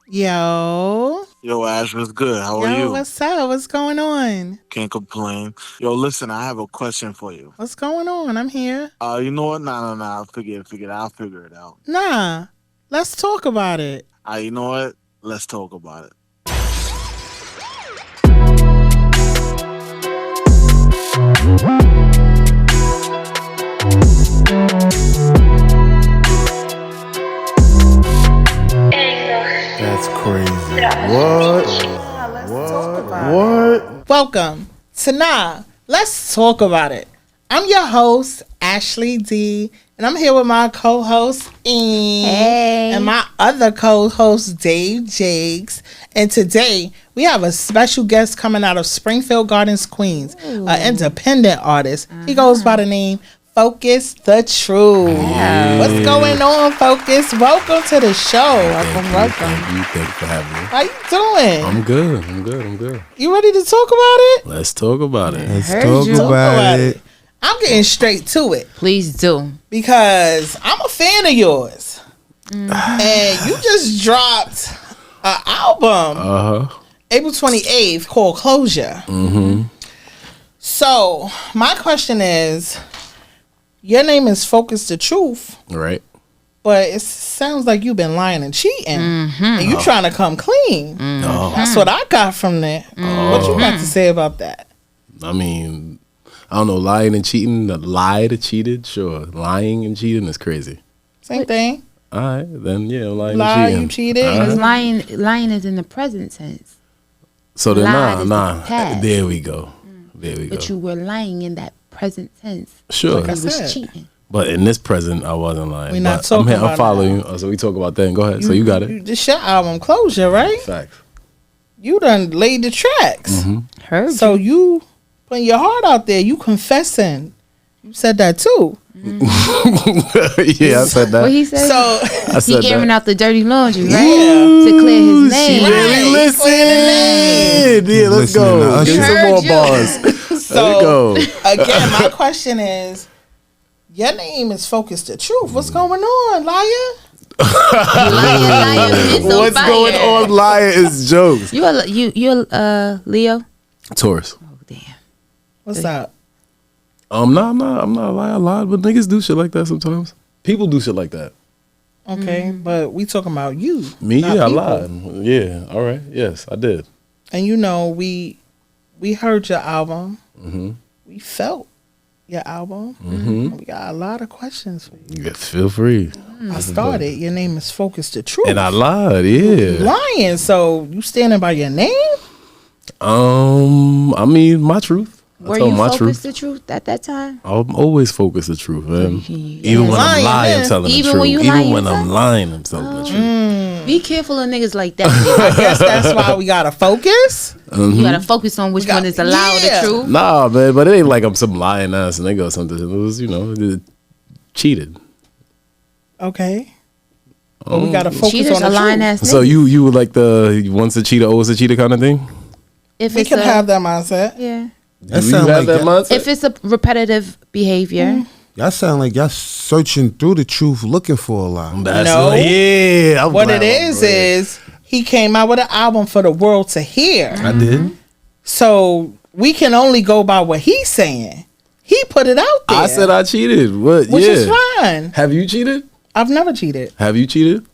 Yo. Yo, Ash, what's good? How are Yo, you? what's up? What's going on? Can't complain. Yo, listen, I have a question for you. What's going on? I'm here. You know what? Nah. Forget it. I'll figure it out. Nah, let's talk about it. You know what? Let's talk about it. That's crazy. Yeah, let's talk about it. Welcome to Let's talk about it. I'm your host, Ashley D, and I'm here with my co-host, Ian, and my other co-host, Dave Jakes. And today, we have a special guest coming out of Springfield Gardens, Queens, an independent artist. He goes by the name Focusthetruth. Yeah. What's going on, Focus? Welcome to the show. Welcome. Thank you for having me. How you doing? I'm good. You ready to talk about it? Let's talk about it. Let's Talk talk about it. I'm getting straight to it Please do. because I'm a fan of yours. And you just dropped an album April 28th called Closure. So, my question is, your name is Focusthetruth, Right. but it sounds like you've been lying and cheating. And you trying to come clean. That's what I got from that. What you got to say about that? I mean, I don't know, lying and cheating, lie to cheated, sure. Lying and cheating is crazy. Same thing. All right, then yeah, lying Lie, and cheating. you cheated. Because lying is in the present tense. So then Lied is nah. the past. There we go. There we go. But you were lying in that present tense. Sure. Like I You said. was cheating. But in this present, I wasn't lying. We not But talking I'm about following you. So we talk about that. Go ahead. So you got it. This your album Closure, right? Facts. You done laid the tracks. Heard So you putting your heart out there. You confessing. You said that too. Yeah, I said that. what he said? So I he said airing that. out the dirty laundry, right? Yeah. To clear his She name. really Right. listened. Yeah, let's Listening to go. us. Give me some Heard more you. bars. so Let it go. again, my question is, your name is Focusthetruth. What's going on, liar? Liar, it's on What's fire. going on, liar, is jokes. You're Leo? Taurus. Oh, damn. What's up? I'm not a liar. I lied, but niggas do shit like that sometimes. People do shit like that. Okay, but we talking about you. Me, not yeah, I people. lied. Yeah, all right. Yes, I did. And you know, we heard your album. We felt your album. And we got a lot of questions for you. Yeah, feel free. I started. Your name is Focusthetruth. And I lied, yeah. lying. So you standing by your name? I mean, my truth. I Were told you my focused truth. the truth at that time? I'm always focused the truth, man. Yeah. Even when I'm Lying, lying, man. I'm telling Even the truth. when you Even lying, when you I'm tell? lying, I'm telling the truth. Be careful of niggas like that. I guess that's why we gotta focus. You gotta focus on which got- one is the lie or yeah. the truth. Nah, man, but it ain't like I'm some lying ass nigga or something. It was, cheated. Okay. But we gotta focus Cheaters on are the lying truth. ass So niggas. you were like the once a cheater, always a cheater kind of thing? If We it's can a, have that mindset. yeah. That Do you sound have like that mindset? If it's a repetitive behavior, y'all sound like y'all searching through the truth, looking for a lie. That's No. yeah. I'm What glad it I'm is glad. he came out with an album for the world to hear. I did. So we can only go by what he's saying. He put it out there. I said I cheated. What? which yeah. is fine. Have you cheated? I've never cheated. Have you cheated?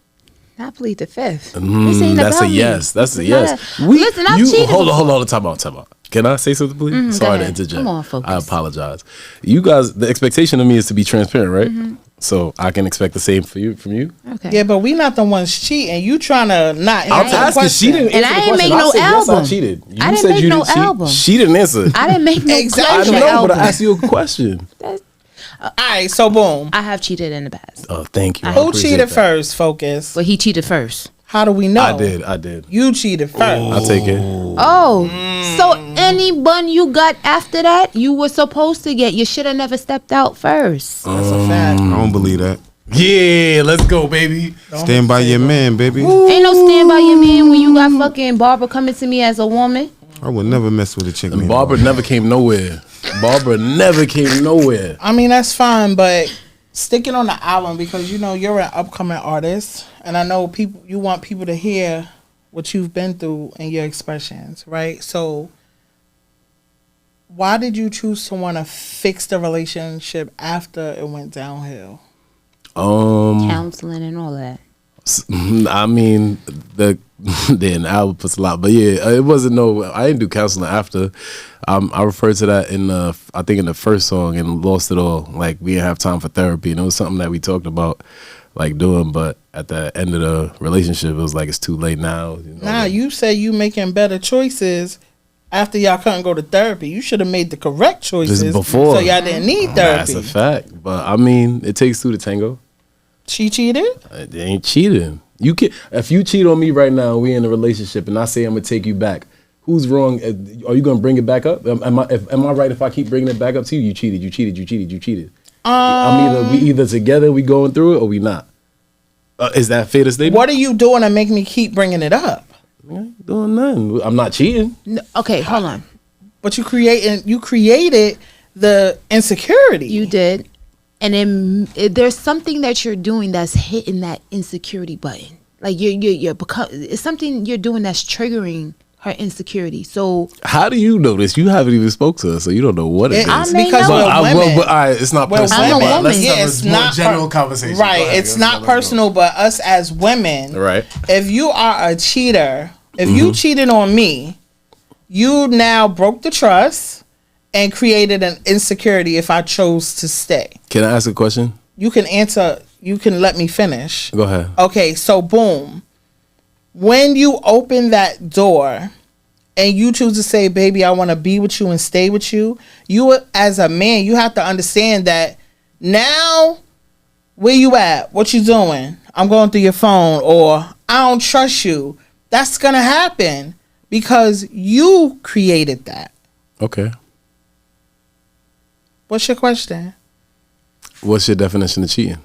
I plead the fifth. This ain't That's about a me. yes. That's a This is yes. not Listen, I've cheated. Hold on. Time out. Can I say something, please? go Sorry to ahead. interject. Come on, Focus. I apologize. You guys, the expectation of me is to be transparent, right? So I can expect the same from you. Okay. Yeah, but we not the ones cheating. You trying to not I'm answer the asking. question. She didn't And answer I the ain't question. make no said, yes, I album. cheated. You I didn't said make you no didn't cheat. album. She didn't answer. I didn't make no Exactly. I closure know, album. but I asked you a question. All right, so boom. I have cheated in the past, Oh, thank you. I Who appreciate cheated that. first, Focus? but he cheated first. How do we know? I did. You cheated first. I'll take it. Oh, so anyone you got after that, you were supposed to get. You should have never stepped out first. That's a fact. I don't believe that. Yeah, let's go, baby. Stand by your man, baby. Ain't no stand by your man when you got fucking Barbara coming to me as a woman. I would never mess with a chick named Barbara never came nowhere. Barbara never came nowhere. I mean, that's fine, but sticking on the album because you know you're an upcoming artist, and I know people. You want people to hear what you've been through and your expressions, right? So why did you choose to want to fix the relationship after it went downhill? Counseling and all that. I mean, then album puts a lot, but yeah, it wasn't I didn't do counseling after. I referred to that I think in the first song, and Lost It All. Like, we didn't have time for therapy, and it was something that we talked about, like, doing, but at the end of the relationship, it was like, it's too late now. You say you making better choices after y'all couldn't go to therapy. You should have made the correct choices before, so y'all didn't need therapy. That's a fact, but I mean, it takes two to tango. She cheated? It ain't cheating. You can if you cheat on me right now, we in a relationship, and I say I'm gonna take you back. Who's wrong? Are you gonna bring it back up? Am I right if I keep bringing it back up to you? You cheated. We either together, we going through it, or we not. Is that fair to statement? What are you doing to make me keep bringing it up? I ain't doing nothing. I'm not cheating. No, okay, hold on. But you created the insecurity. You did. And then there's something that you're doing that's hitting that insecurity button. Like you're it's something you're doing that's triggering her insecurity. So how do you know this? You haven't even spoke to her, so you don't know what it is. It's because we're women. But all right, it's not personal. I'm a woman. Let's have it's a more not general conversation. Right. It's not personal, but us as women. Right. If you are a cheater, if you cheated on me, you now broke the trust and created an insecurity if I chose to stay. Can I ask a question? You can answer. You can let me finish. Go ahead. Okay, so boom. When you open that door and you choose to say, baby, I want to be with you and stay with you, you as a man, you have to understand that now, where you at? What you doing? I'm going through your phone, or I don't trust you. That's going to happen because you created that. Okay. What's your question? What's your definition of cheating?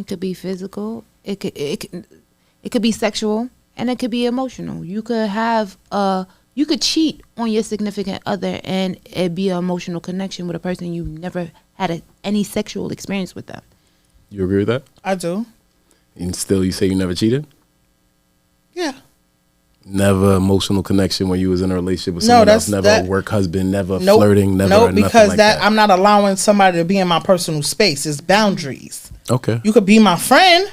it could be physical. It could be sexual, and it could be emotional. You could cheat on your significant other and it be an emotional connection with a person you never had any sexual experience with them. You agree with that? I do. And still you say you never cheated? Yeah. Never emotional connection when you was in a relationship with someone else, never a work husband, never flirting, never nothing because like that. I'm not allowing somebody to be in my personal space. It's boundaries. Okay. You could be my friend,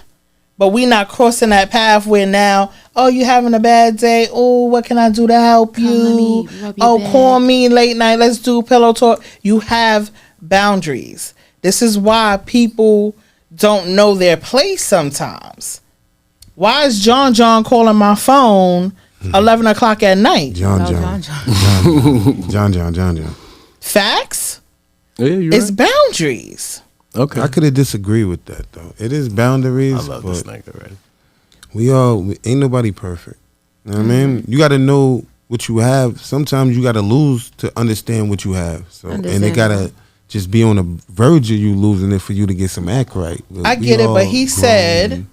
but we not crossing that path where now, oh, you having a bad day? Oh, what can I do to help you? Call me late night. Let's do pillow talk. You have boundaries. This is why people don't know their place sometimes. Why is John calling my phone 11 o'clock at night? John. Facts? Yeah, you're It's right. boundaries. Okay. I could have disagreed with that though. It is boundaries. I love this nigga already. We ain't nobody perfect. You know what I mean? You got to know what you have. Sometimes you got to lose to understand what you have. So and it got to just be on the verge of you losing it for you to get some act right. I get it, but he said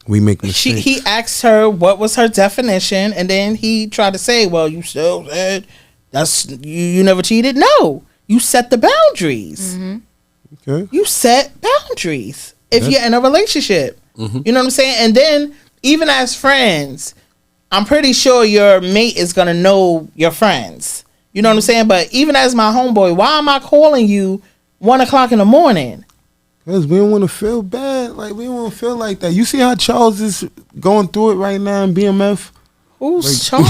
we make mistakes. He asked her what was her definition, and then he tried to say, well, you still said that's you never cheated. No, you set the boundaries. Mm-hmm. Okay. You set boundaries if you're in a relationship. Mm-hmm. You know what I'm saying? And then even as friends, I'm pretty sure your mate is going to know your friends. You know what I'm saying? But even as my homeboy, why am I calling you 1 o'clock in the morning? Because we don't want to feel bad. Like, we don't want to feel like that. You see how Charles is going through it right now in BMF? Who's Charles?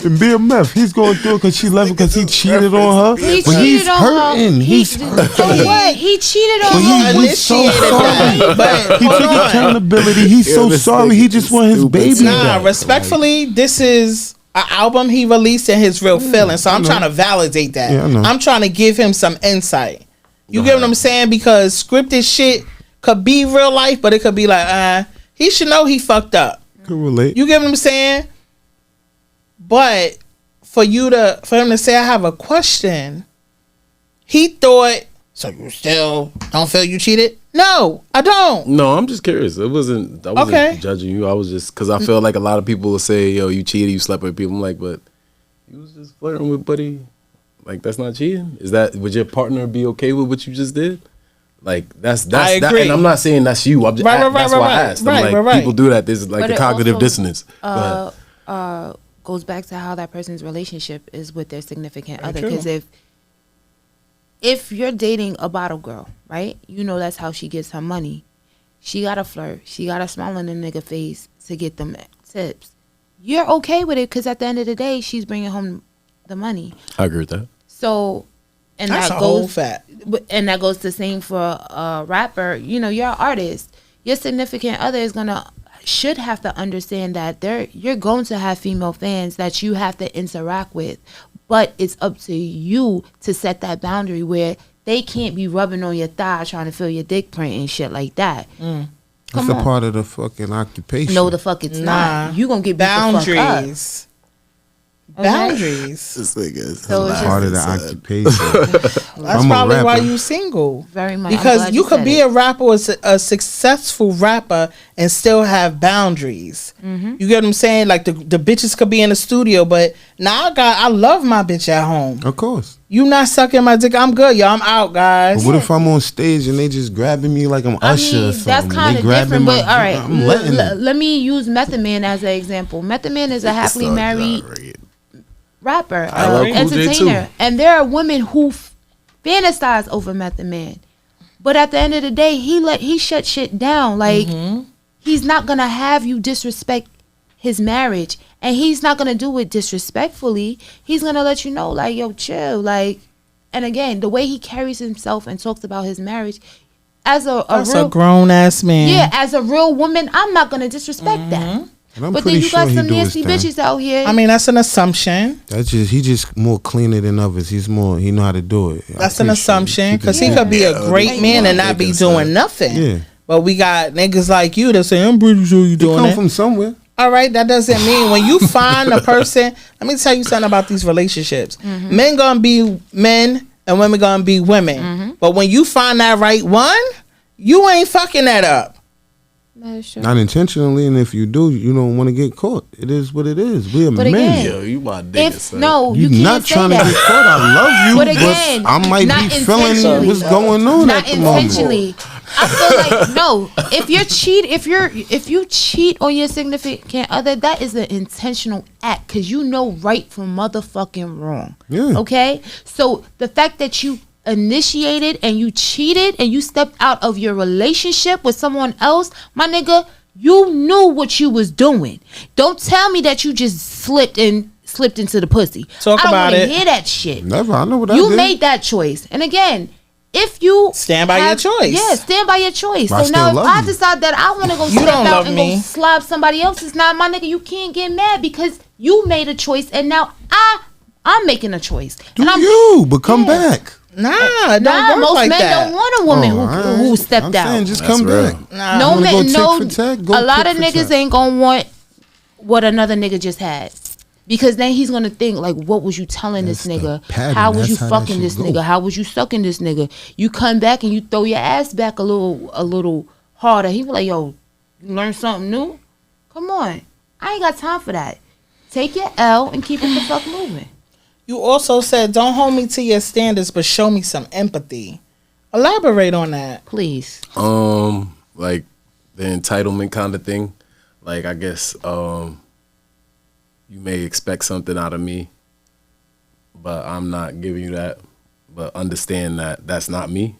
In BMF, he's going through it because she left him because he cheated on her. He But cheated he's on hurting. her. He's For hurting. what? He cheated on But her. he was so Initiated sorry. that. But He hold took on. accountability. He's so this sorry. nigga He just is want his stupid. baby Nah, back. respectfully, this is an album he released in his real feelings. So I'm trying to validate that. Yeah, I know. I'm trying to give him some insight. You get what I'm saying? Because scripted shit could be real life, but it could be like, he should know he fucked up. Could relate. You get what I'm saying? But for him to say I have a question, he thought, so you still don't feel you cheated? No, I don't. No, I'm just curious. I wasn't Okay. judging you. I was just because I feel like a lot of people will say, "Yo, you cheated, you slept with people." I'm like, but you was just flirting with buddy. Like, that's not cheating. Would your partner be okay with what you just did? Like that's I agree. and I'm not saying that's you. I'm just, that's why I asked. I'm like, people do that. There's like But the it cognitive also, dissonance. Goes back to how that person's relationship is with their significant Very other. true. Because if you're dating a bottle girl, right? You know that's how she gets her money. She gotta flirt. She gotta smile in the nigga face to get them tips. You're okay with it because at the end of the day, she's bringing home the money. I agree with that. So, and That's that a whole goes, fact. and that goes the same for a rapper. You know, you're an artist. Your significant other should have to understand that you're going to have female fans that you have to interact with, but it's up to you to set that boundary where they can't be rubbing on your thigh trying to feel your dick print and shit like that. That's a part of the fucking occupation. No, the fuck it's not. You gonna get beat the fuck up. Boundaries. Boundaries. This nigga. So it's part of the occupation. That's probably why you single. Very much. I'm Because glad you could said be it. a rapper or a successful rapper and still have boundaries. Mm-hmm. You get what I'm saying? Like the bitches could be in the studio, but now I love my bitch at home. Of course. You not sucking my dick. I'm good, y'all. I'm out, guys. But what if I'm on stage and they just grabbing me like I'm Usher or something? That's kind They of grabbing different, my- but all right. I'm letting them. Let me use Method Man as an example. Method Man is a happily married rapper, I love Cool J entertainer, too. and there are women who fantasize over Method Man, but at the end of the day, he shut shit down. Like he's not gonna have you disrespect his marriage, and he's not gonna do it disrespectfully. He's gonna let you know, like, yo, chill, like. And again, the way he carries himself and talks about his marriage, as That's real a grown ass man. yeah, as a real woman, I'm not gonna disrespect that. And I'm But then pretty you sure got he some do his nasty thing. bitches out here. I mean, that's an assumption. He just more cleaner than others. He know how to do it. That's an assumption because he could be a great man and not be doing nothing. Yeah. But we got niggas like you that say, I'm pretty sure you He doing come it. from somewhere. All right, that doesn't mean when you find a person. Let me tell you something about these relationships. Men gonna be men and women gonna be women. But when you find that right one, you ain't fucking that up. That is true. Not intentionally, and if you do, you don't want to get caught. It is what it is. We're But men. again, Yo, you my nigga, If son. no, you You can't not say trying to that. get caught. I love you, But again, I might not be feeling intentionally. what's going on Not at the moment. intentionally. I feel like no. If you cheat on your significant other, that is an intentional act because you know right from motherfucking wrong. Yeah. Okay. So the fact that you initiated and you cheated and you stepped out of your relationship with someone else, my nigga, you knew what you was doing. Don't tell me that you just slipped into the pussy. Talk I don't about wanna it. hear that shit. Never. I know what I You did. made that choice. And again, if you Stand by your choice. Yeah, stand by your choice. But I So now still if love I you. decide that I want to go You step don't out love and me. go slob somebody else's, now my nigga, you can't get mad because you made a choice and now I'm making a choice. Do and I'm, you? But come Yeah. back. Nah, it don't Nah, work most like men that. don't want a woman Oh, all right. who stepped I'm out. saying just That's come real. back. Nah. No wanna man, go no. tit for tat? Go A lot tit of for niggas tat. ain't gonna want what another nigga just had, because then he's gonna think like, what was you telling That's this the nigga? pattern. How was That's you how that fucking shit this go. nigga? How was you sucking this nigga? You come back and you throw your ass back a little harder. He be like, yo, you learn something new? Come on, I ain't got time for that. Take your L and keep it the fuck moving. You also said, don't hold me to your standards, but show me some empathy. Elaborate on that. Please. Like the entitlement kind of thing. Like I guess you may expect something out of me, but I'm not giving you that. But understand that that's not me,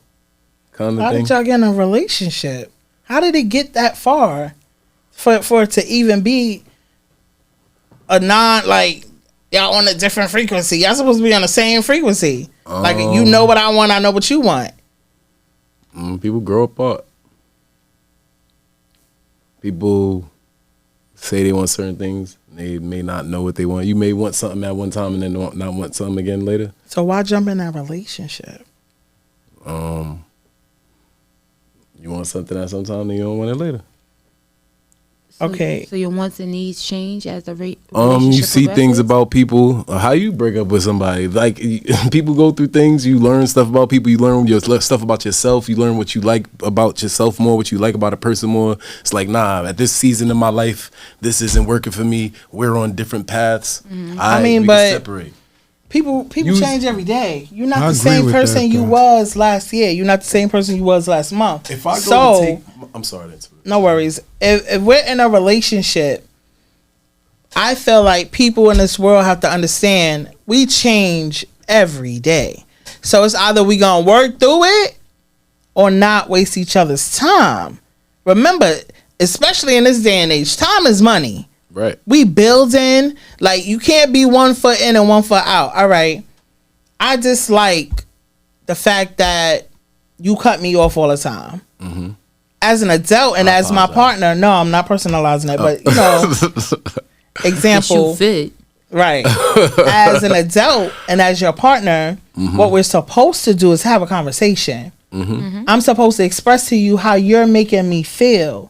kind of How thing. did y'all get in a relationship? How did it get that far for it to even be a like y'all on a different frequency? Y'all supposed to be on the same frequency. Like you know what I want, I know what you want. People grow apart. People say they want certain things. They may not know what they want. You may want something at one time and then not want something again later. So why jump in that relationship? You want something at some time and you don't want it later. Okay. So your wants and needs change as the rate. You see things about people, how you break up with somebody. Like people go through things. You learn stuff about people. You learn stuff about yourself. You learn what you like about yourself more. What you like about a person more. It's like, nah, at this season of my life, this isn't working for me. We're on different paths. I mean, we but can separate. People change every day. You're not I the agree same with person that, you though. was last year. You're not the same person you was last month. If I go to take, I'm sorry. No worries. If we're in a relationship, I feel like people in this world have to understand we change every day. So it's either we gonna work through it or not waste each other's time. Remember, especially in this day and age, time is money. Right. We building, like, you can't be 1 foot in and 1 foot out. All right. I dislike the fact that you cut me off all the time. Mm-hmm. As an adult and as my partner, no, I'm not personalizing it, but, you know, example. You fit. Right. As an adult and as your partner, what we're supposed to do is have a conversation. I'm supposed to express to you how you're making me feel.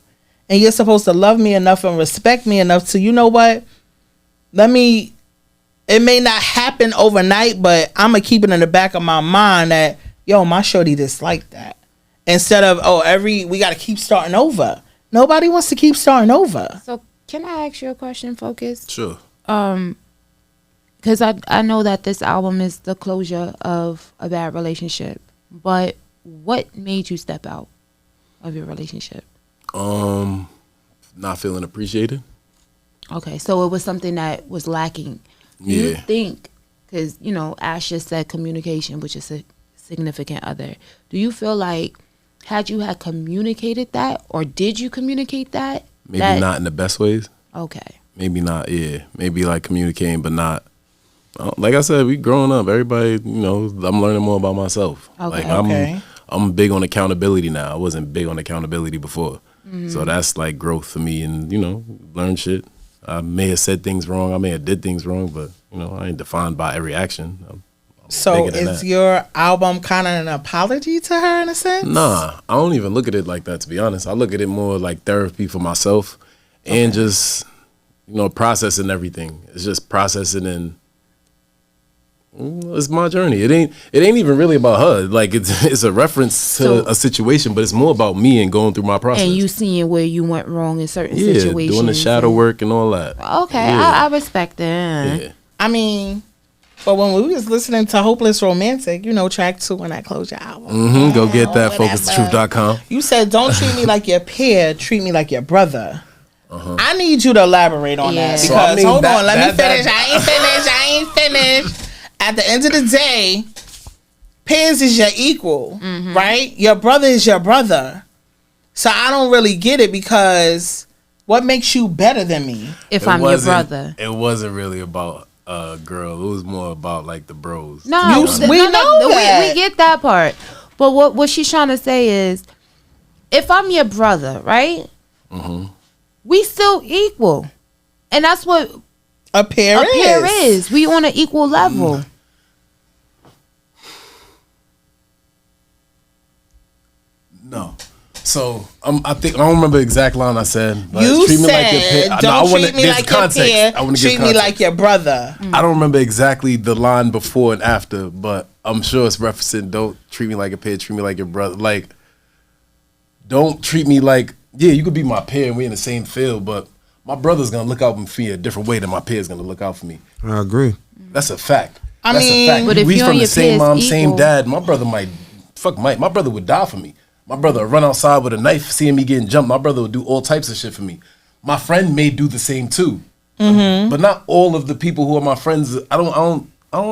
And you're supposed to love me enough and respect me enough to, you know what? It may not happen overnight, but I'm going to keep it in the back of my mind that, yo, my shorty dislike that. Instead of, we got to keep starting over. Nobody wants to keep starting over. So can I ask you a question, Focus? Sure. Because I know that this album is the closure of a bad relationship, but what made you step out of your relationship? Not feeling appreciated. Okay, so it was something that was lacking. Do you think, because, you know, Ash just said communication, which is a significant other. Do you feel like had communicated that, or did you communicate that? Maybe not in the best ways. Okay. Maybe not, yeah. Maybe like communicating, but not. Like I said, we growing up. Everybody, you know, I'm learning more about myself. Okay. Like I'm big on accountability now. I wasn't big on accountability before. So that's like growth for me, and, you know, learn shit. I may have said things wrong. I may have did things wrong, but, you know, I ain't defined by every action. I'm so is your album kind of an apology to her in a sense? Nah, I don't even look at it like that, to be honest. I look at it more like therapy for myself and just, you know, processing everything. It's just processing, and it's my journey. It ain't even really about her. Like, it's a reference to a situation, but it's more about me and going through my process. And you seeing where you went wrong in certain situations. Doing the shadow work and all that. Okay, I respect that. Yeah. I mean, but when we was listening to Hopeless Romantic, you know, track 2 when I close your album. Go get that, Focusthetruth.com. You said, don't treat me like your peer, treat me like your brother. I need you to elaborate on that. Because, So, I mean, hold on, let me finish. that- I ain't finished. At the end of the day, peers is your equal, right? Your brother is your brother. So I don't really get it, because what makes you better than me? If I'm your brother. It wasn't really about a girl. It was more about like the bros. No, we know that. We get that part. But what she's trying to say is, if I'm your brother, right? We still equal. And that's what A peer is. We on an equal level. No. So I think I don't remember the exact line I said. But You treat me said, like your peer. don't treat me like your peer, I want to treat give me context. like your brother. I don't remember exactly the line before and after, but I'm sure it's referencing don't treat me like a peer, treat me like your brother. Like, don't treat me like, you could be my peer and we in the same field, but my brother's going to look out for me a different way than my peer's going to look out for me. I agree. That's a fact. I That's mean, a fact. but if We you and from the your same peers mom, same equal- dad. My brother might, my brother would die for me. My brother would run outside with a knife, seeing me getting jumped. My brother would do all types of shit for me. My friend may do the same too, but not all of the people who are my friends. I don't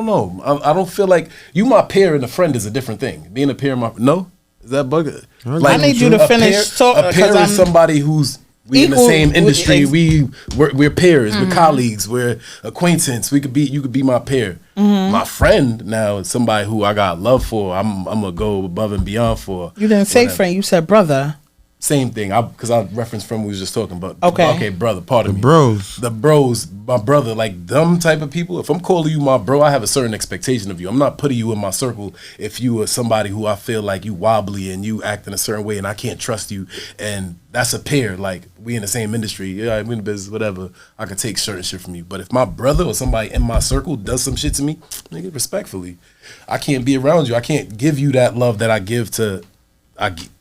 know. I don't feel like you my peer and a friend is a different thing. Being a peer, is that bugger? I need you to finish talking. A peer is somebody who's we in the equal same industry. with- We're peers. We're colleagues. We're acquaintance. You could be my peer. My friend now is somebody who I got love for. I'm gonna go above and beyond for. You didn't say whatever. friend, you said brother. Same thing. Because I referenced from we was just talking about. Okay, brother. Pardon me. Bros. The bros, my brother, like them type of people. If I'm calling you my bro, I have a certain expectation of you. I'm not putting you in my circle if you are somebody who I feel like you wobbly and you act in a certain way and I can't trust you. And that's a pair. Like, we in the same industry. Yeah, we in the business, whatever. I can take certain shit from you. But if my brother or somebody in my circle does some shit to me, nigga, respectfully, I can't be around you. I can't give you that love that I give to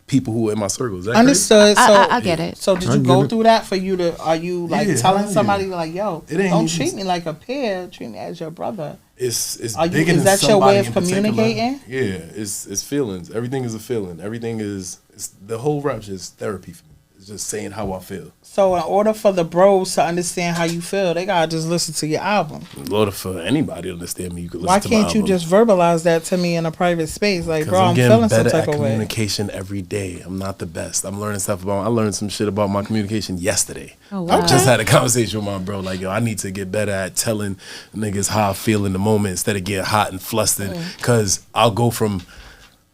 people who are in my circle. Is that Understood. I- So I get it. So did I you get go it. through that for you to? Are you like Yeah, telling yeah. somebody like, yo, It ain't don't even- treat me like a peer, treat me as your brother? It's Are you, bigger is than that your way somebody of in particular. communicating? Yeah, it's feelings. Everything is a feeling. Everything is the whole rap is therapy for me. It's just saying how I feel. So in order for the bros to understand how you feel, they gotta just listen to your album. In order for anybody to understand me, you could listen Why to my can't you album. just verbalize that to me in a private space? Like, bro, I'm getting feeling some better type at of way. communication every day. I'm not the best. I'm learning stuff about. I learned some shit about my communication yesterday. Oh, wow. I just had a conversation with my bro. Like, yo, I need to get better at telling niggas how I feel in the moment instead of getting hot and flustered. Cause I'll go from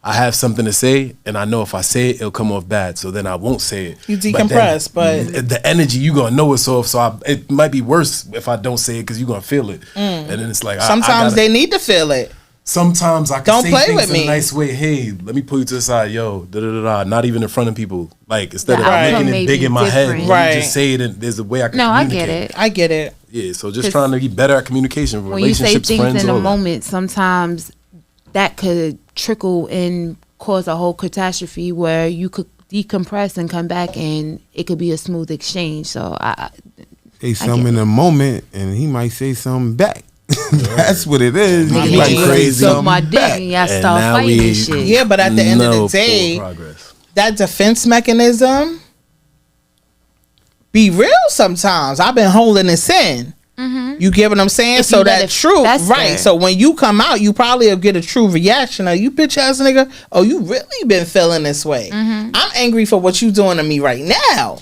I have something to say, and I know if I say it, it'll come off bad. So then I won't say it. You decompress, but the energy, you gonna know it's off. So it might be worse if I don't say it because you gonna feel it. And then it's like sometimes they need to feel it. Sometimes I can Don't say play things with in me. a nice way. Hey, let me pull you to the side, yo. Da da da da. Not even in front of people. Like instead The of outcome making may it big be in my head, different. let me Right. just say it. And there's a way I can. No, I communicate. get it. I get it. Yeah, so just 'Cause trying to be better at communication, When you say relationships, things friends, in all the that. moment, sometimes that could trickle and cause a whole catastrophe where you could decompress and come back and it could be a smooth exchange. So Say something in a moment, and he might say something back. That's what it is. My He man might say crazy. so my something dick back. and y'all And start now fighting we- and shit. Yeah, but at the end of the Full day, progress. that defense mechanism be real sometimes. I've been holding this in. You get what I'm saying? If So you let that it truth, fester. right? So when you come out, you probably will get a true reaction. Of you bitch ass nigga. Oh, you really been feeling this way? I'm angry for what you doing to me right now,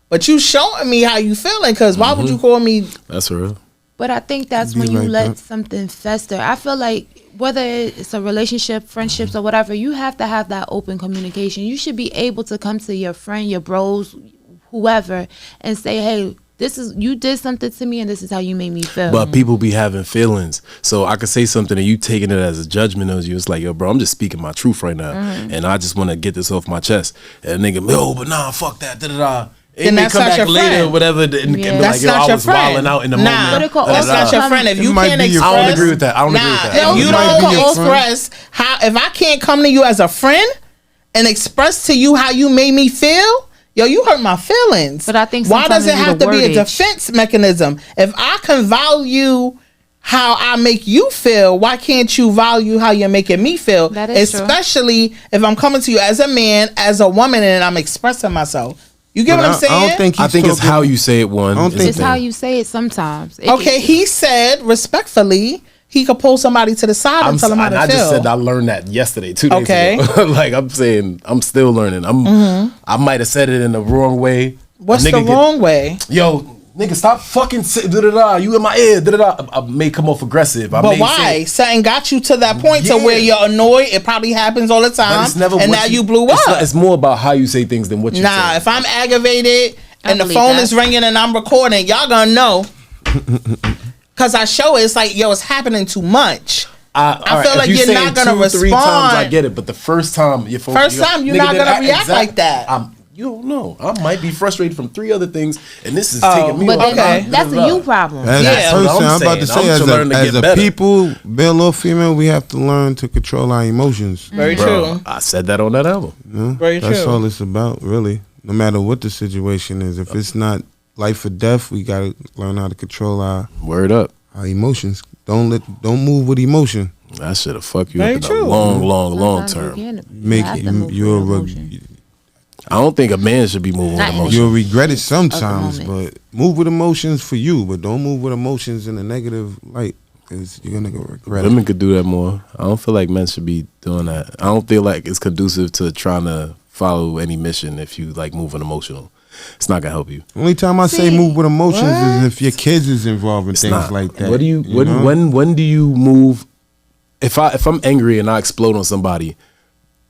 but you showing me how you feeling. Because why would you call me? That's real. But I think that's Be when you like let that. something fester. I feel like whether it's a relationship, friendships, or whatever, you have to have that open communication. You should be able to come to your friend, your bros, whoever, and say, hey, this is, you did something to me and this is how you made me feel. But people be having feelings. So I could say something and you taking it as a judgment of you. It's like, yo, bro, I'm just speaking my truth right now. And I just want to get this off my chest. And a nigga, yo, but nah, fuck that, da da da. Then And they that's come not back your later friend. or whatever and be Yeah. like, That's yo, not I your was friend. wilding out in the Nah, moment. But it could that's also not your come- friend. If It you might can't be your express, I don't agree with that. I don't agree with that. If you It might be don't your friend. express how, if I can't come to you as a friend and express to you how you made me feel, yo, you hurt my feelings. But I think why does sometimes it it need have a to be a wordage. defense mechanism? If I can value how I make you feel, why can't you value how you're making me feel? That is true. Especially if I'm coming to you as a man, as a woman, and I'm expressing myself. You get But what I'm saying? I don't think I think it's how you say it, one. I don't is think it's the how thing. you say it sometimes. It Okay, can- he said respectfully he could pull somebody to the side and tell them how to I feel. just said I learned that yesterday, 2 days Okay. ago. Like I'm saying, I'm still learning. I might have said it in the wrong way. What's A the nigga wrong way? Yo, nigga, stop fucking da da da. You in my ear, da da da. I may come off aggressive. I But may why? say- Something got you to that point to Yeah. where you're annoyed. It probably happens all the But time. it's never And what now you blew it's up. not- it's more about how you say things than what you say. Nah, if I'm aggravated and the believe phone that. is ringing and I'm recording, y'all gonna know. Cause I show it, it's like, yo, it's happening too much. I feel like you're not gonna 2-3 times, I respond. get it. But the first time, your phone, First time, you're not gonna react like that. You don't know. I might be frustrated from 3 other things, and this is Oh, taking me. But off. Okay. then that's a you problem. As Yeah. a That's what person, I'm I'm about to saying. say, I'm as to learn to as get a better. people, male or female, we have to learn to control our emotions. Very Bro, true. I said that on that album. You know? Very That's true. all it's about, really. No matter what the situation is, if it's not life or death, we gotta learn how to control our Word up. emotions. Don't move with emotion. That shit'll fuck you Very up in true. the long Sometimes you term. can't- you Make have it, to move you'll with re- emotion. I don't think a man should be moving Not with in emotion. you'll regret it sometimes, moment. but move with emotions for you, but don't move with emotions in a negative light, because you're gonna go regret it. Women could do that more. I don't feel like men should be doing that. I don't feel like it's conducive to trying to follow any mission if you like moving emotional. It's not gonna help you. Only time I say See, move with emotions what? is if your kids is involved in It's things not. like that. What do you, know? when do you move? If I'm angry and I explode on somebody,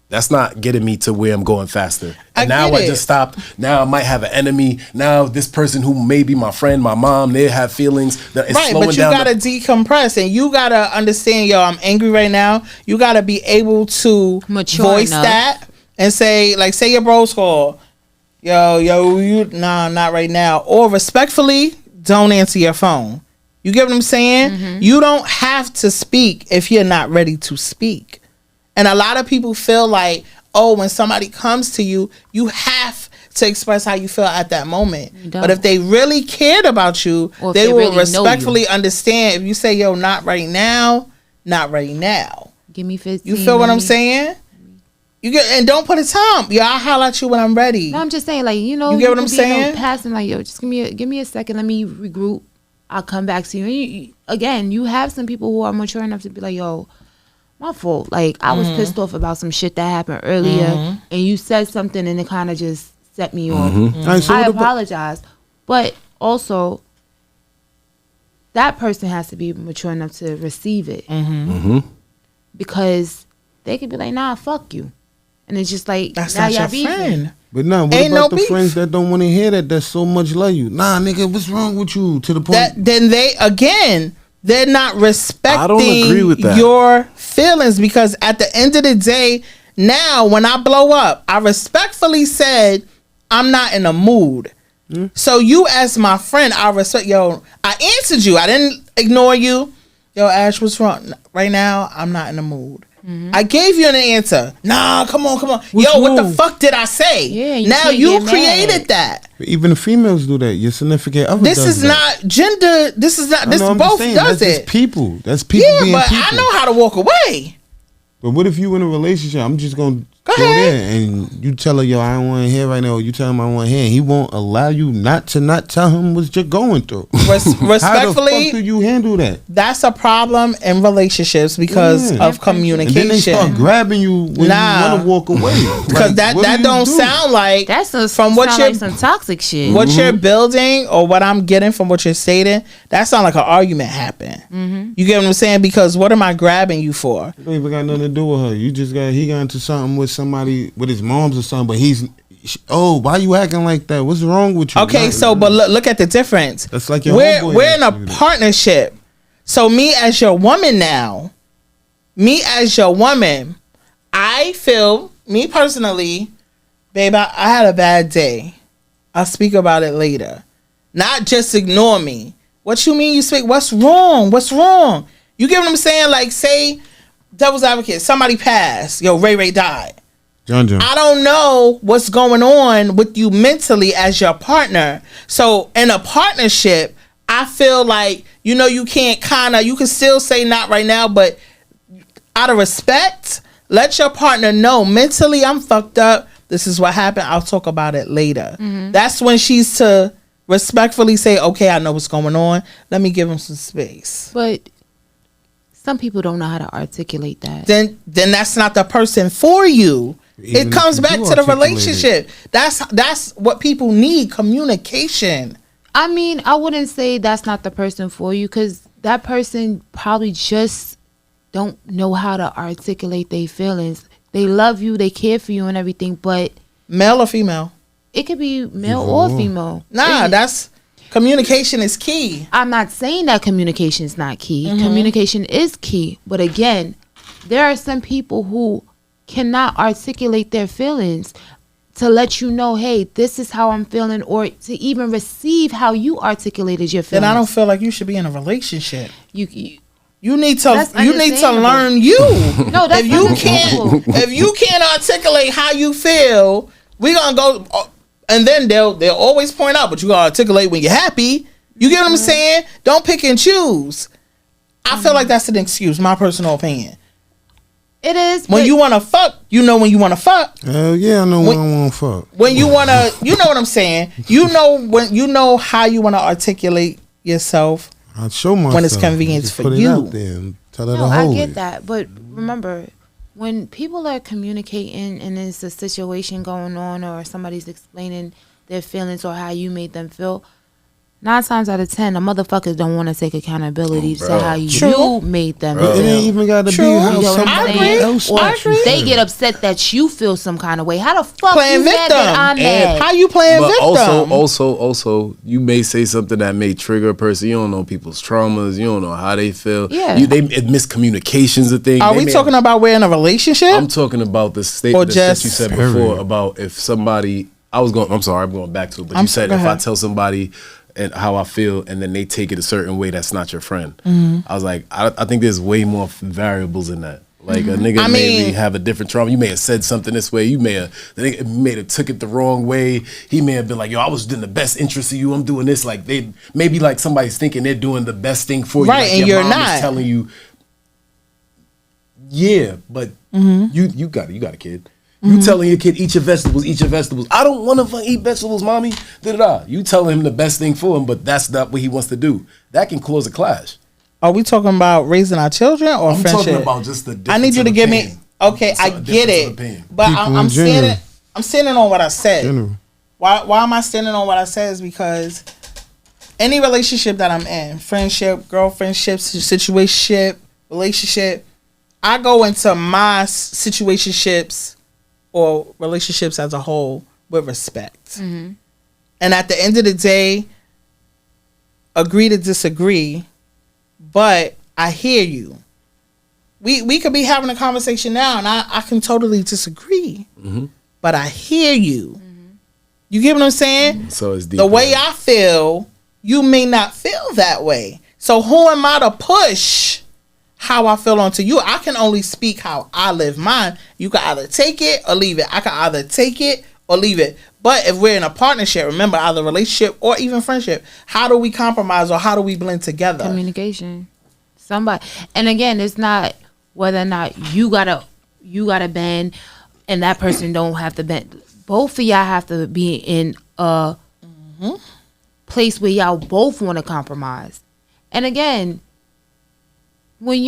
that's not getting me to where I'm going faster. I And now get I it. just stop. Now I might have an enemy. Now this person who may be my friend, my mom, they have feelings that is Right, slowing but you down. gotta decompress and you gotta understand, yo, I'm angry right now. You gotta be able to Mature voice enough. that and say, like, say your bros call, yo, you, nah, not right now. Or respectfully, don't answer your phone. You get what I'm saying? Mm-hmm. You don't have to speak if you're not ready to speak. And a lot of people feel like, oh, when somebody comes to you, you have to express how you feel at that moment. You don't. But if they really cared about you, Or if they they will really know respectfully you. understand. If you say, yo, not right now, not right now. Give me 15. You feel what let I'm me- saying? You get, and don't put a time. Yeah, I'll holler at you when I'm ready. No, I'm just saying, like, you know, You get what I'm could be, saying? Passing, like, yo, just give me a second. Let me regroup. I'll come back to you. And again, you have some people who are mature enough to be like, yo, my fault. Like, I was pissed off about some shit that happened earlier, and you said something, and it kind of just set me off. All right, so I what about- apologize, but also that person has to be mature enough to receive it, because they could be like, nah, fuck you. And it's just like, That's now not y'all your beefing. friend. But now, what Ain't about no the beef. friends that don't want to hear that so much love you? Nah, nigga, what's wrong with you? To the point. Then they're not respecting I don't agree with that. your feelings, because at the end of the day, now when I blow up, I respectfully said I'm not in a mood. So you as my friend, I respect. Yo, I answered you. I didn't ignore you. Yo, Ash, what's wrong? Right now, I'm not in the mood. I gave you an answer. Nah, come on. What's Yo, what the wrong? fuck did I say? Yeah, you now can't you get mad. created that. Even the females do that. Your significant other This does is that. not gender. This is not. I This know, I'm just both saying, does that's it. just people. That's people Yeah, being but people. I know how to walk away. But what if you in a relationship? I'm just gonna Go go ahead. there and you tell her, yo, I don't want to hear right now. Or you tell him I want to hear. He won't allow you not tell him what you're going through. How the fuck Respectfully, do you handle that? that's a problem in relationships because Yeah. of And then communication. they start grabbing you when Nah. you want to walk away. Because Like, what that do you don't do? sound like That's from what sound you're like some toxic shit. what you're building or what I'm getting from what you're stating. That sound like an argument happened. You get what I'm saying? Because what am I grabbing you for? It don't even got nothing to do with her. You just he got into something with somebody with his mom's or something. But why you acting like that? What's wrong with you? Okay, Nah, so but look at the difference. That's like your we're homeboy we're in asked you a that. partnership. So me as your woman now, I feel, me personally, babe, I had a bad day. I'll speak about it later. Not just ignore me. What you mean you speak? What's wrong? What's wrong? You get what I'm saying? Like, say, devil's advocate, somebody passed. Yo, Ray died. John. I don't know what's going on with you mentally as your partner. So in a partnership, I feel like, you can't you can still say not right now, but out of respect, let your partner know mentally I'm fucked up. This is what happened. I'll talk about it later. That's when she's to respectfully say, okay, I know what's going on. Let me give him some space. But some people don't know how to articulate that. Then that's not the person for you. Even It comes if you back do to the articulate relationship. That's what people need, communication. I mean, I wouldn't say that's not the person for you, because that person probably just don't know how to articulate their feelings. They love you, they care for you and everything, but Male or female? it could be male or female. Nah, that's communication is key. I'm not saying that communication is not key. Communication is key. But again, there are some people who cannot articulate their feelings to let you know, hey, this is how I'm feeling, or to even receive how you articulated your feelings. Then I don't feel like you should be in a relationship. You You need That's to understandable. learn you. No, that's if you understandable. if you can't articulate how you feel, we gonna go, and then they'll always point out, but you gotta articulate when you're happy. You get what I'm saying? Don't pick and choose. I feel like that's an excuse, my personal opinion. It is. When but you wanna fuck, you know when you wanna fuck. Hell yeah, I know When- when I want to fuck. When you wanna, you know what I'm saying. You know how you wanna articulate yourself. I show myself When it's convenient Just for put it you. out there and tell her No, to I hold get it. that, but remember, when people are communicating and there's a situation going on, or somebody's explaining their feelings or how you made them feel, 9 times out of 10, the motherfuckers don't want to take accountability to bro. how you True. made them It feel. ain't even got to be True. how You know what I'm somebody saying? else Or wants you they to. get upset that you feel some kind of way. How the fuck Playing you mad victim. that I'm And mad? How you playing But victim? also, you may say something that may trigger a person. You don't know people's traumas. You don't know how they feel. Yeah. Miscommunications a thing. Are They we may- talking about we're in a relationship? I'm talking about the Or statement that just- you said Period. before about if somebody. I'm sorry, I'm going back to it. But I'm you said go if I ahead. tell somebody and how I feel, and then they take it a certain way, that's not your friend. Mm-hmm. I was like, I think there's way more variables in that. Like a nigga may have a different trauma. You may have said something this way. The nigga may have took it the wrong way. He may have been like, yo, I was doing the best interest of you. I'm doing this. Like maybe like somebody's thinking they're doing the best thing for you. Right, like and your you're mom not. is telling you. Yeah, but you got a kid. You telling your kid, eat your vegetables. I don't want to eat vegetables, mommy. Da-da-da. You telling him the best thing for him, but that's not what he wants to do. That can cause a clash. Are we talking about raising our children or I'm friendship? talking about just the difference. I need you to give me. Okay, I get it, but I'm standing. I'm standing on what I said. General. Why am I standing on what I said? Is because any relationship that I'm in, friendship, girlfriendship, situationship, relationship, I go into my situationships or relationships as a whole with respect. And at the end of the day, agree to disagree, but I hear you. We could be having a conversation now and I can totally disagree, but I hear you. You get what I'm saying? So it's deep. The way I feel, you may not feel that way. So who am I to push how I feel onto you? I can only speak how I live mine. You can either take it or leave it. I can either take it or leave it. But if we're in a partnership, remember, either relationship or even friendship, how do we compromise or how do we blend together? Communication. Somebody, and again, it's not whether or not you gotta bend and that person don't have to bend. Both of y'all have to be in a place where y'all both want to compromise. And again, when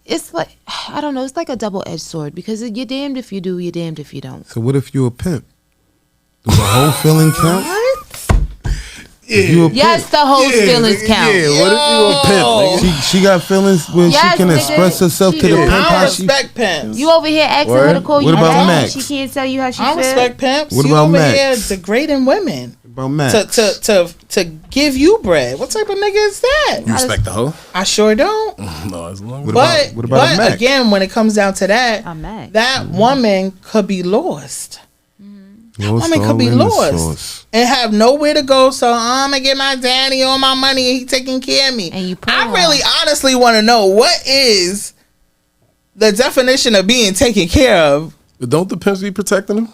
it's like, I don't know, it's like a double-edged sword because you're damned if you do, you're damned if you don't. So what if you a pimp? Does the whole feeling count? Yes, the whole feelings count. Yeah, what if you a pimp? Nigga? She got feelings when Yes, she can nigga. express herself to the She- pimp. I How don't she, respect pimps. You over here asking Word. her to call you What about back, Max? she can't tell you how she I don't feels. respect pimps. What you about over Max? here degrading women about Max? to give you bread. What type of nigga is that? You respect the hoe? I sure don't. No, as long What as about- what about a Mac? again, when it comes down to that, A Mac. that woman could be lost. Lost Woman could all be in the lost sauce. and have nowhere to go. So I'm gonna get my daddy all my money and he taking care of me. And you I poor. really honestly want to know what is the definition of being taken care of. don't the pimps be protecting them?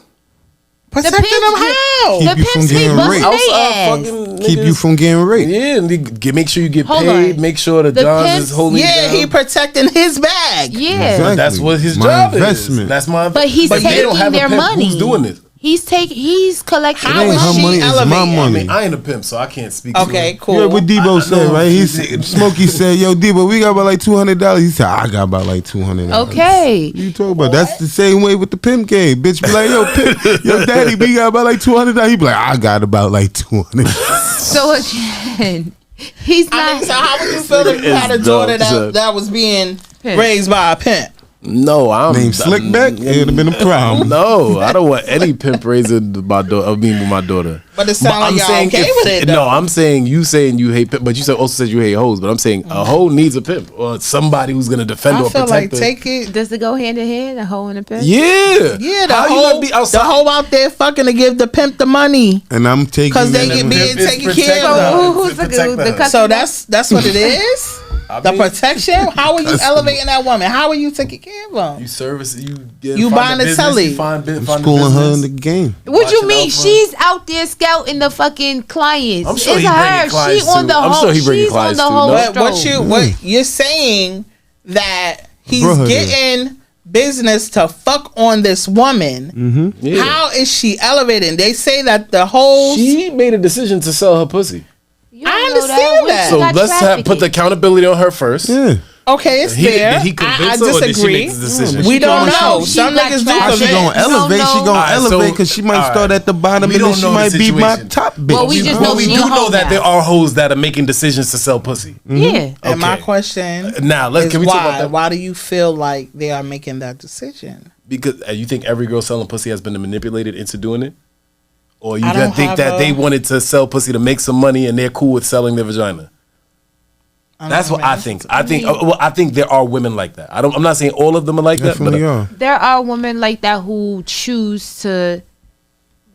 Protecting pimps them get- how? Keep The you from pimps be getting busting raped. they ass. fucking Keep you niggas. from getting raped. Yeah, and make sure you get Hold paid. on. Make sure the Johns pimps- is holding Yeah, you down. he protecting his bag. Yeah. Exactly. That's what his My job investment. is. That's my. But he's if they don't taking have a their pimp, money. Who's doing this? He's collecting It How ain't is her she money, it's my elevating? I money. mean, I ain't a pimp, so I can't speak. to Okay, it. cool. You heard what Debo I said, know right? he He did. said, Smokey said, "Yo, Debo, we got about like $200." He said, "I got about like $200." Okay. You talking about? That's the same way with the pimp game. Bitch be like, "Yo, pimp, yo, daddy, we got about like $200." He be like, "I got about like 200." So again, he's I not. mean, so how would you feel if you had a It's daughter dumb. that was being Pimp. raised by a pimp? No, I'm Named Slickback, it would have been a problem. No, I don't want any pimp raising my daughter. Of me with my daughter. But it sounds like y'all okay with it, No, though. I'm saying you hate pimp, but you also said you hate hoes. But I'm saying a hoe needs a pimp or somebody who's gonna defend I or feel protect like her. take it. Does it go hand in hand? A hoe and a pimp? Yeah, Yeah, the How you whole gonna be outside? the whole out there fucking to give the pimp the money. And I'm taking 'Cause they that- get being Pimp is taken care protecting of. her. So who's To the protect her. customer? So that's what it is. I The mean, protection. How are you elevating that woman? How are you taking care of them? You service you. You find buying the business, telly. You find I'm find schooling her in business. the game. What you Watching mean? out for- She's out there scouting the fucking clients. I'm sure it's he bringing her. clients She on too. the I'm whole. sure he bringing She's on clients the too, whole. no? But what stroll. you're saying that he's Bro, her getting business to fuck on this woman. Yeah. How is she elevating? They say that the whole She made a decision to sell her pussy. You don't I know understand What that. you So got let's put the trafficking? accountability on her first. Yeah. okay, it's there. Did he convince I her or did she disagree. make the decision? We don't She know. She Some got niggas do trafficked. How she convince. gonna You don't elevate? She know. gonna Alright, so- elevate because she might alright. start at the bottom We and then don't she know the might be my situation. top bitch. Well, we just But know we she do a know hoe that now. there are hoes that are making decisions to sell pussy. And my Okay. question Now, is can we talk about why? that? Why do you feel like they are making that decision? Because you think every girl selling pussy has been manipulated into doing it, or you I don't think have that a- they wanted to sell pussy to make some money and they're cool with selling their vagina? That's what I think. I think there are women like that. I'm not saying all of them are like Definitely that, are. There are women like that who choose to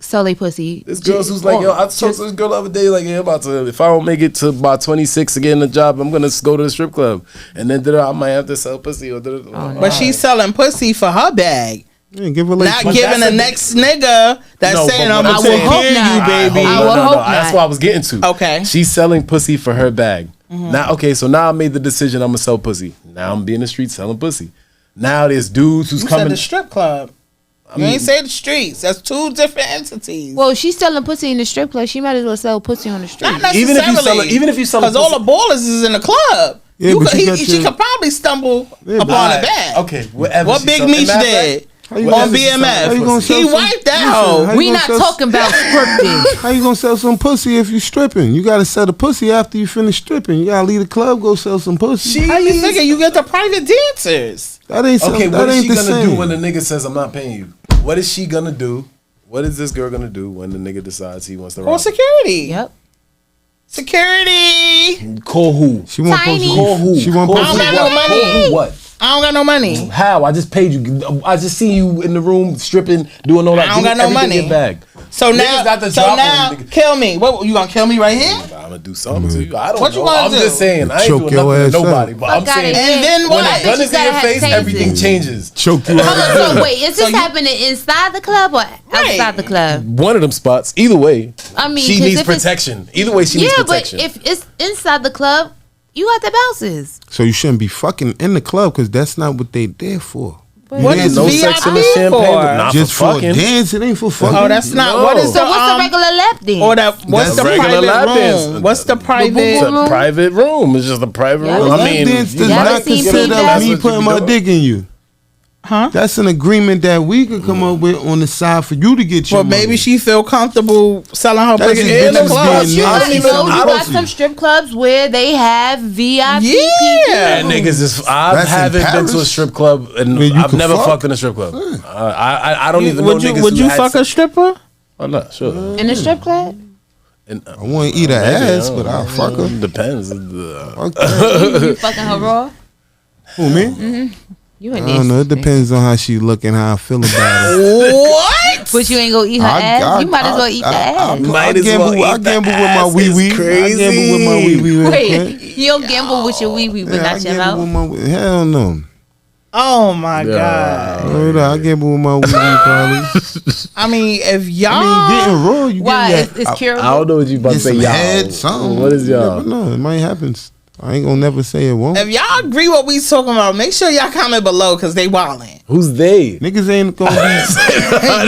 sell they pussy. This girl who's like, yo, I talked to this girl the other day, like, yeah, if I don't make it to about 26 to get in the job, I'm gonna go to the strip club, and then I might have to sell pussy. But she's selling pussy for her bag. Yeah, give her like Not giving the next nigga that's saying I'm gonna take care of you, baby. I would hope not. That's what I was getting to. Okay. She's selling pussy for her bag. Now, okay, so now I made the decision I'm gonna sell pussy. Now I'm being in the street selling pussy. Now there's dudes who's You coming. said the strip club. You ain't say the streets. That's two different entities. Well, she's selling pussy in the strip club. She might as well sell pussy on the street. Not necessarily. Even if you sell, because all the ballers is in the club. Yeah, but she could probably stumble upon a bag. Okay, whatever. What Big Meech did on BMF? He wiped out. We not talking about scripting. How you gonna sell some pussy if you stripping? You gotta sell the pussy after you finish stripping. You gotta leave the club, go sell some pussy. How you thinking you get the private dancers? That ain't okay. What is she gonna same. do when the nigga says I'm not paying you? What is she gonna do? What is this girl gonna do when the nigga decides he wants to Call rob? security. Yep. Security. Call who? She want Tiny. pussy. Call who? She want Call I pussy. don't got no money. Call who what? I don't got no money. How? I just paid you. I just see you in the room stripping, doing all that. I don't got no money. In your bag. So Niggas now, got the drop on niggas. kill me. What you gonna kill me right here? I'm gonna do something to you. I don't What you know. gonna I'm do? just saying. I ain't Choke doing your nothing to ass nobody. up. But I'm Fuck outta saying, here. And then when what? the gun is in your face, everything changes. Choke you Hold out. on, so wait, is this happening inside the club or outside the club? One of them spots. Either way, I mean, she 'cause needs if it's- protection. Either way, she needs Yeah, protection. but if it's inside the club, you got the bounces. So you shouldn't be fucking in the club because that's not what they there for. What is no VIP sex in the for? champagne, but not Just for for fucking. dance, it ain't for fucking. Oh, that's not. No. What is So the what's the regular lap dance? or that? What's That's the regular lap private dance. room? What's the It's private? a private room. It's just a private Yeah, room. but I Lap mean, dance does you not ever seen consider people- me putting my dick in you. Huh? That's an agreement that we could come up with on the side for you to get your Well, maybe money. she feel comfortable selling her That's pussy just in the bitches club. being You I got, don't even- so I you don't got see- some strip clubs where they have VIP Yeah. And niggas is. I That's in haven't been to a Paris? strip club, and Where you I've can never fuck? fucked in a strip club. I don't even know Would you? niggas Would who you had fuck a sex. stripper? Oh no, sure. in the strip club. And, I want to eat her ass, but I'll fuck her. Depends. Fuck that. You fucking her raw. Who, me? You in I don't know. It depends on how she look and how I feel about it. What? But you ain't gonna eat her ass. You might as well eat the ass. Might as well eat I the gamble with my ass. wee wee. It's I gamble with my wee wee. Wait, you don't gamble with your wee wee, but I not your gamble mouth. with my hell no. Oh my god! Word up, I gamble with my wee wee probably. I mean, if y'all, I mean, getting raw, you Why? getting It's I curable. don't know what you about to get say, some y'all. head, something. What is y'all? No, it might happen. I ain't gonna never say it won't. if y'all agree what we talking about, make sure y'all comment below because they wildin'. Who's they? Niggas ain't gonna be.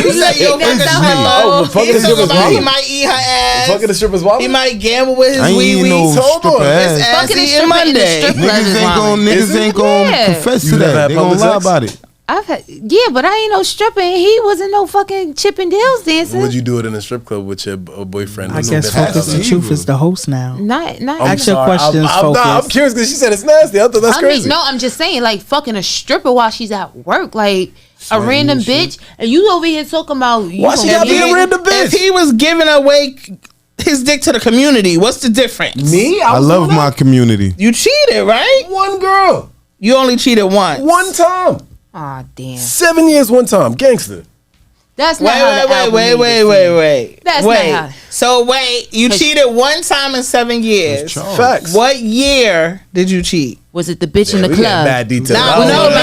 You say you fucking That's stripper. Oh, but fucking He the talking strippers about he wild. might eat her ass. Fucking the strippers wild. He might gamble with I his ain't wee eating wee. no Hold on. stripper His ass. ass Fucking a eating stripper in the Monday. strip club Niggas is ain't wild. gonna Is it? Yeah. confess You to never that. had They gonna public lie sex? about it. I've had, yeah, but I ain't no stripper. And he wasn't no fucking chipping deals dancing. Would you do it in a strip club with your boyfriend? I or guess something? Focus the Truth is the host now. Not. I'm Ask your sorry. questions, I'm Focus. curious because she said it's nasty. I thought that's I crazy. mean, no, I'm just saying, like fucking a stripper while she's at work, like a Sweating random and shit. bitch, and you over here talking about you Why she gonna gotta be get- a random bitch? If he was giving away his dick to the community, what's the difference? Me? I was love doing my that. community. You cheated, right? One girl. You only cheated once. One time. Aw, damn. 7 years one time. Gangster. That's not how the album needed to be. Wait. That's wait. not how. So wait, you cheated one time in 7 years. Charles. Facts. What year did you cheat? Was it the bitch in the We getting club? bad details. Nah, I don't no, know.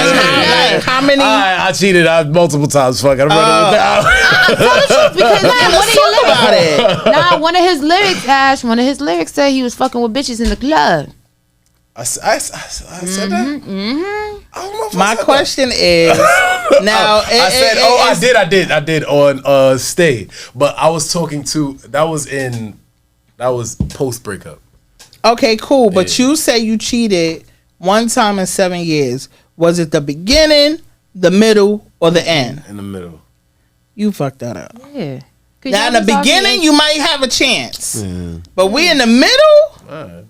like how many? I cheated multiple times. Fuck, I'm running Because Let's one of your talk about lyrics, it. nah, one of his lyrics, Ash, one of his lyrics said he was fucking with bitches in the club. I said that. I don't know if I My said question is now. I did on Stay, but I was talking to that was post breakup. Okay, cool. But you say you cheated one time in 7 years. Was it the beginning, the middle, or the end? In the middle. You fucked that up. Yeah. Now in the beginning, you might have a chance, but we in the middle.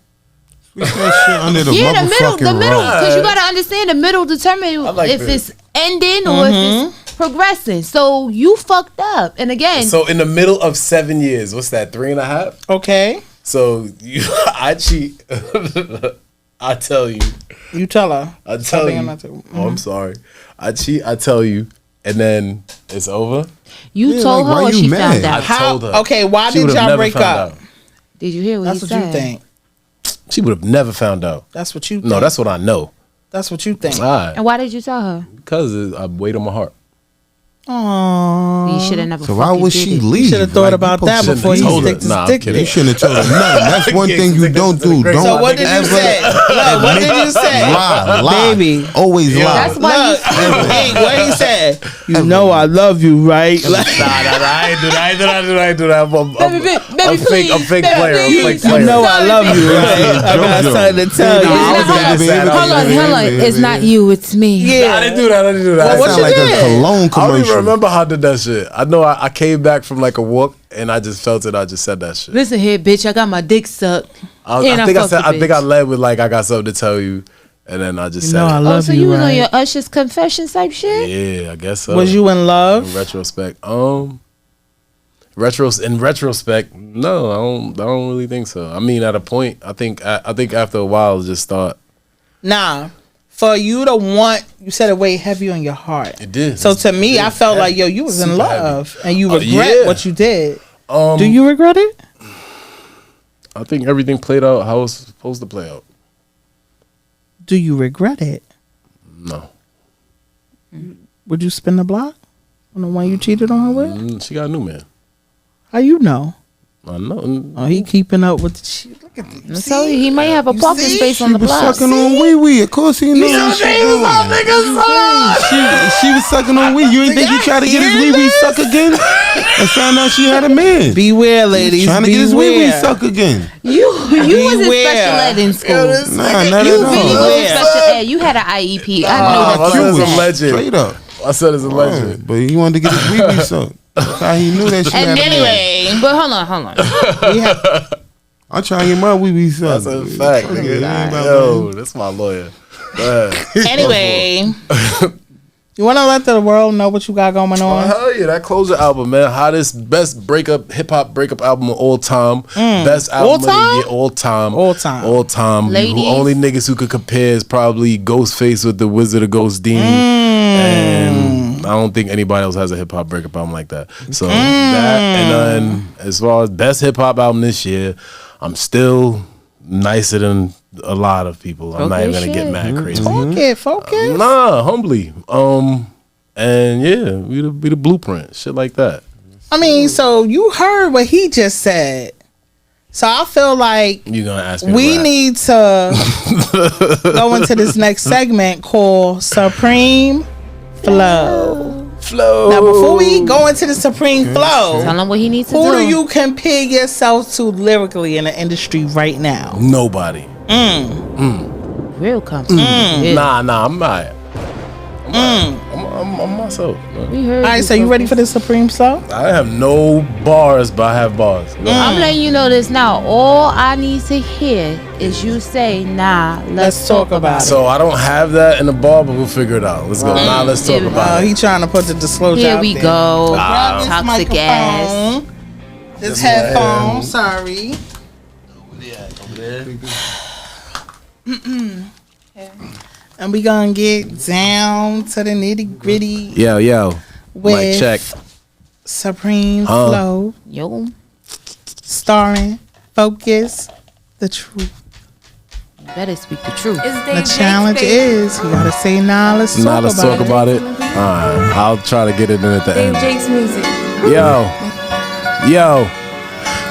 Sweep that shit under the Yeah, the middle, motherfucking rug. because you gotta understand the middle determine like if this. it's ending or if it's progressing. So you fucked up, and again, So in the middle of 7 years, what's that? 3.5? Okay, So I cheat. I tell you. you tell her. I tell being you. not to- Oh, I'm sorry. I cheat. I tell you, and then it's over. You Yeah, told like, her why or you she mad? found out? I told her. Okay, why She did would've y'all never break found up? out. Did you hear what That's he what said? you think. She would have never found out. That's what you think. No, that's what I know. That's what you think. All right. And why did you tell her? Because I weighed on my heart. Aww. You should have never. So why fucking would did she it. leave? You should have thought Like, about you that supposed before to you told her. stick this Nah, I'm dick kidding. You dick. shouldn't have told her nothing. That's one thing you don't do. Don't So what did you ever say? Look, what did you say? lie. Baby. Always lie. That's why Look, you. hey, what he said? You know I love you, right? Like, Nah, I ain't do that. I'm Baby, please. I'm fake Baby, player. I'm please. fake you player. know I love you, right? I got JoJo. something to tell you. It's not- sad. Hold on. It's not you. It's me. Yeah. I didn't do that. Well, what Sound you like did? a cologne I don't even commercial. remember how I did that shit. I know I came back from like a walk and I just felt it. I just said that shit. Listen here, bitch. I got my dick sucked. I think I fucked said. the I think I bitch. led with like I got something to tell you, and then I just You said know I it. love so you, you was on right? your Usher's confession type shit? Yeah, I guess so. Was you in in love? retrospect? In retrospect, no, I don't really think so. I mean, at a point, I think after a while, just thought Nah. For you to want, you said it weighed heavy on your heart. it did. So to me, It I did. felt like, Heavy. yo, you was in Super love and you Oh, regret yeah. what you did. Um, Do you regret it? I think everything played out how it was supposed to play out. Do you regret it? No, Would you spin the block on the one you cheated on her with? She got a new man. How you know? I know. Oh, he keeping up with the shit. Look at this. So he might have a parking see? space on She the was block. sucking on wee wee. Of course he knew. what she doing. She was sucking on wee. You ain't think he tried to get his wee wee suck again? And found out she had a man. Beware, ladies. Trying to get his wee wee Beware. suck again. You was in Beware. special ed in school. Nah, not You at all. really was in Yeah. special ed. You had an IEP. I know I that said you it's a had. legend. Straight up. I said it's a legend. But he wanted to get his wee wee sucked. That's how he knew that she had And a man. Anyway, But hold on. I'm trying to get my wee wee sucked. That's a fact, nigga. Yo, that's my lawyer. Go ahead. anyway, you want to let the world know what you got going Oh, on? hell yeah, that Closure album, man. Hottest, best hip hop breakup album of all time. Best album All of the time? year, all time. All time. All time. Ladies. Only niggas who could compare is probably Ghostface with the Wizard of Ghost Dean. And I don't think anybody else has a hip hop breakup album like that. So that, and then as far as best hip hop album this year, I'm still nicer than a lot of people. I'm not even gonna get mad crazy. Focus. Nah, humbly. And yeah, be the blueprint, shit like that. I mean, so you heard what he just said. So I feel like You gonna ask me? we to rap. need to go into this next segment called Supreme Flow. Now, before we go into the Supreme Flow, Tell him what he needs to who do. do you compare yourself to lyrically in the industry right now? Nobody. Real company. Yeah. Nah, I'm not. I'm myself. We heard. All right, so you ready for the Supreme Flow? I have no bars, but I have bars. Go ahead. I'm letting you know this now. All I need to hear is you say, "Nah, let's talk about it." So I don't have that in the bar, but we'll figure it out. Let's go. Nah, let's talk Yeah. about He it. trying to put the disclosure Here out we there. go. Grab this Toxic ass. microphone, this headphone, sorry. And we gonna get down to the nitty gritty Yo, with mic check. Supreme Huh. Flow, Yo, starring Focus the Truth. you better speak the truth. The challenge is you gotta say nah. Let's Now talk let's about talk it. about it. All right, I'll try to get it in at the end. Jake's music. Yo.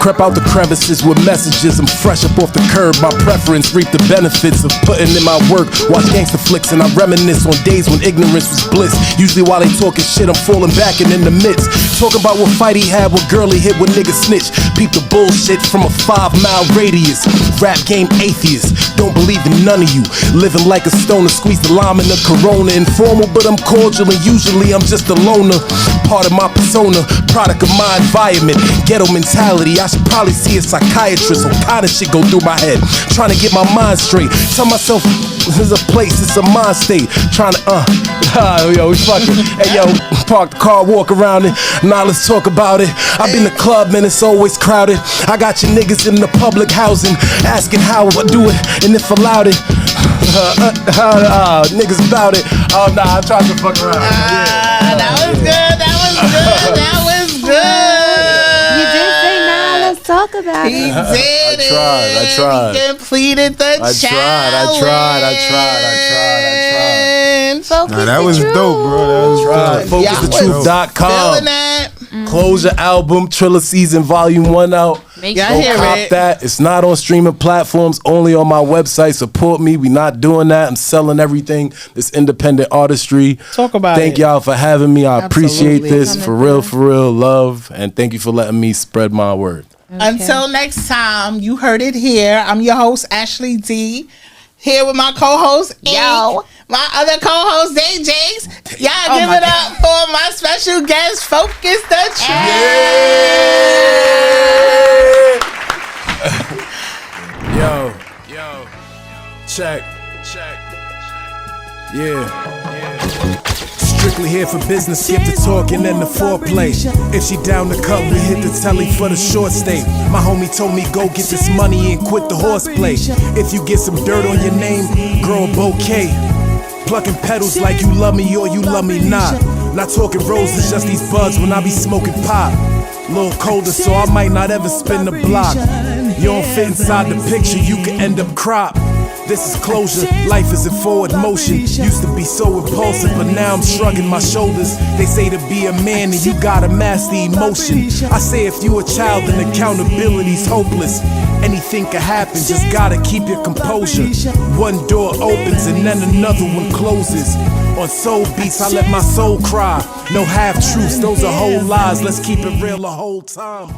Crept out the crevices with messages. I'm fresh up off the curb. My preference reap the benefits of putting in my work. Watch gangster flicks and I reminisce on days when ignorance was bliss. Usually while they talking shit, I'm falling back and in the midst. Talking about what fight he had, what girl he hit, what nigga snitch. Peep the bullshit from a 5-mile radius. Rap game atheist, don't believe in none of you. Living like a stoner, squeeze the lime in the Corona. Informal, but I'm cordial and usually I'm just a loner. Part of my persona, product of my environment. Ghetto mentality, I should probably see a psychiatrist. All kind of shit go through my head. Trying to get my mind straight. Tell myself, this is a place, it's a mind state. Trying to, yo, we fucking. Hey, yo, park the car, walk around it. Now let's talk about it. I've been to club, man, it's always crowded. I got your niggas in the public housing, asking how I do it, and if allowed it. Niggas about it. Oh, nah, I tried to fuck around. That was good. That was good. That was good. You did say now. Let's talk about He it. did it. I tried. He completed the challenge. I tried. Nah, that was dope, bro. That was dope. Focusthetruth.com. Feeling that. Closure album, Triller Season Volume 1 out. Make Y'all sure. hear Cop it. that. It's not on streaming platforms, only on my website. Support me. We not doing that. I'm selling everything. This independent artistry. Talk about Thank it. y'all for having me. I appreciate Absolutely. this. For real, love. And thank you for letting me spread my word. Okay. Until next time, you heard it here. I'm your host, Ashley D. Here with my co-host, Yo. my other co-host, DJs. Y'all give it up for my special guest, Focus the Truth. Yo, check. Yeah. Strictly here for business, skip the talk and then the foreplay. If she down the cut, we hit the telly for the short stay. My homie told me go get this money and quit the horseplay. If you get some dirt on your name, grow a bouquet. Plucking petals like you love me or you love me not. Not talking roses, just these buds when I be smoking pop. Little colder, so I might not ever spin the block. You don't fit inside the picture, you can end up cropped. This is closure, life is in forward motion. Used to be so impulsive, but now I'm shrugging my shoulders. They say to be a man and you gotta master emotion. I say if you a child then accountability's hopeless. Anything can happen, just gotta keep your composure. One door opens and then another one closes. On soul beats, I let my soul cry. No half truths, those are whole lies. Let's keep it real the whole time.